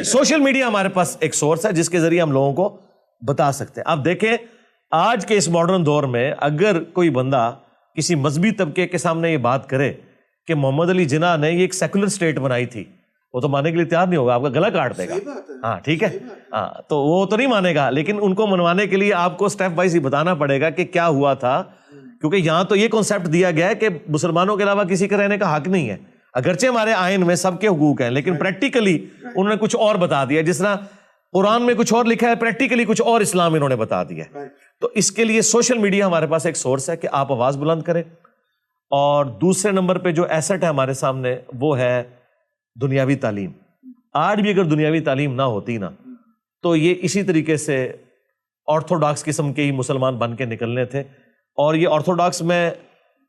Social media ہمارے پاس ایک source ہے جس کے ذریعے ہم لوگوں کو بتا سکتے ہیں. آپ دیکھیں آج کے اس ماڈرن دور میں اگر کوئی بندہ کسی مذہبی طبقے کے سامنے یہ بات کرے کہ محمد علی جناح نے یہ ایک سیکولر سٹیٹ بنائی تھی, وہ تو ماننے کے لیے تیار نہیں ہوگا, آپ کا گلا کاٹ دے گا. ہاں ٹھیک ہے, ہاں تو وہ تو نہیں مانے گا, لیکن ان کو منوانے کے لیے آپ کو سٹیپ وائز ہی بتانا پڑے گا کہ کیا ہوا تھا, کیونکہ یہاں تو یہ کنسیپٹ دیا گیا ہے کہ مسلمانوں کے علاوہ کسی کا رہنے کا حق نہیں ہے. اگرچہ ہمارے آئین میں سب کے حقوق ہیں, لیکن پریکٹیکلی انہوں نے کچھ اور بتا دیا. جس طرح قرآن میں کچھ اور لکھا ہے, پریکٹیکلی کچھ اور اسلام انہوں نے بتا دیا. تو اس کے لیے سوشل میڈیا ہمارے پاس ایک سورس ہے کہ آپ آواز بلند کریں. اور دوسرے نمبر پہ جو ایسٹ ہے ہمارے سامنے وہ ہے دنیاوی تعلیم. آج بھی اگر دنیاوی تعلیم نہ ہوتی نا تو یہ اسی طریقے سے آرتھوڈاکس قسم کے ہی مسلمان بن کے نکلنے تھے. اور یہ آرتھوڈاکس میں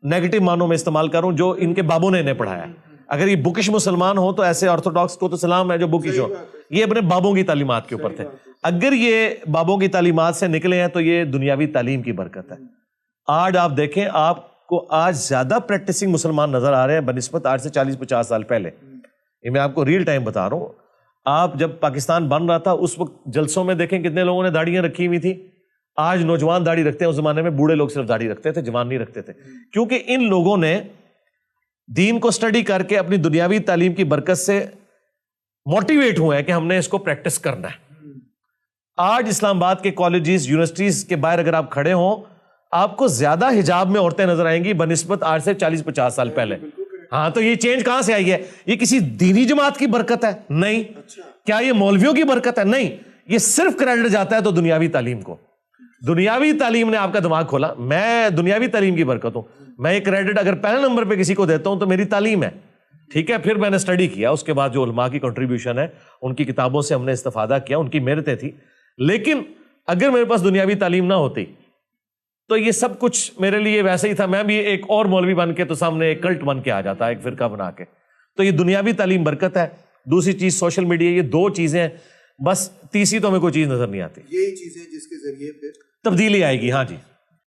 نیگیٹو معنوں میں استعمال کروں جو ان کے بابوں نے انہیں پڑھایا. اگر یہ بکش مسلمان ہو تو ایسے آرتھوڈاکس کو تو سلام ہے جو بکش ہو, یہ اپنے بابوں کی تعلیمات کے اوپر تھے. اگر یہ بابوں کی تعلیمات سے نکلے ہیں تو یہ دنیاوی تعلیم کی برکت ہے. آج آپ دیکھیں, آپ کو آج زیادہ پریکٹسنگ مسلمان نظر آ رہے ہیں بنسبت آج سے 40-50 سال پہلے. یہ میں آپ کو ریل ٹائم بتا رہا ہوں. آپ جب پاکستان بن رہا تھا اس وقت جلسوں میں دیکھیں کتنے لوگوں نے داڑیاں رکھی ہوئی تھی. آج نوجوان داڑھی رکھتے ہیں, اس زمانے میں بوڑھے لوگ صرف داڑھی رکھتے تھے, جوان نہیں رکھتے تھے, کیونکہ ان لوگوں نے دین کو سٹڈی کر کے اپنی دنیاوی تعلیم کی برکت سے موٹیویٹ ہوئے ہیں کہ ہم نے اس کو پریکٹس کرنا ہے. آج اسلام آباد کے کالجز یونیورسٹیز کے باہر اگر آپ کھڑے ہوں آپ کو زیادہ حجاب میں عورتیں نظر آئیں گی بنسبت آج سے 40-50 سال پہلے. ہاں تو یہ چینج کہاں سے آئی ہے؟ یہ کسی دینی جماعت کی برکت ہے؟ نہیں. کیا یہ مولویوں کی برکت ہے؟ نہیں. یہ صرف کریڈٹ جاتا ہے تو دنیاوی تعلیم کو. دنیاوی تعلیم نے آپ کا دماغ کھولا. میں دنیاوی تعلیم کی برکت ہوں. میں یہ کریڈٹ اگر پہلے نمبر پہ کسی کو دیتا ہوں تو میری تعلیم ہے, ٹھیک ہے. پھر میں نے اسٹڈی کیا, اس کے بعد جو علماء کی کنٹریبیوشن ہے ان کی کتابوں سے ہم نے استفادہ کیا, ان کی محنتیں تھی. لیکن اگر میرے پاس دنیاوی تعلیم نہ ہوتی تو یہ سب کچھ میرے لیے ویسے ہی تھا. میں بھی ایک اور مولوی بن کے تو سامنے ایک کلٹ بن کے آ جاتا, ایک فرقہ بنا کے. تو یہ دنیاوی تعلیم برکت ہے. دوسری چیز سوشل میڈیا, یہ دو چیزیں, بس تیسری تو ہمیں کوئی چیز نظر نہیں آتی. یہی چیزیں جس کے ذریعے پھر تبدیلی آئے گی. ہاں جی.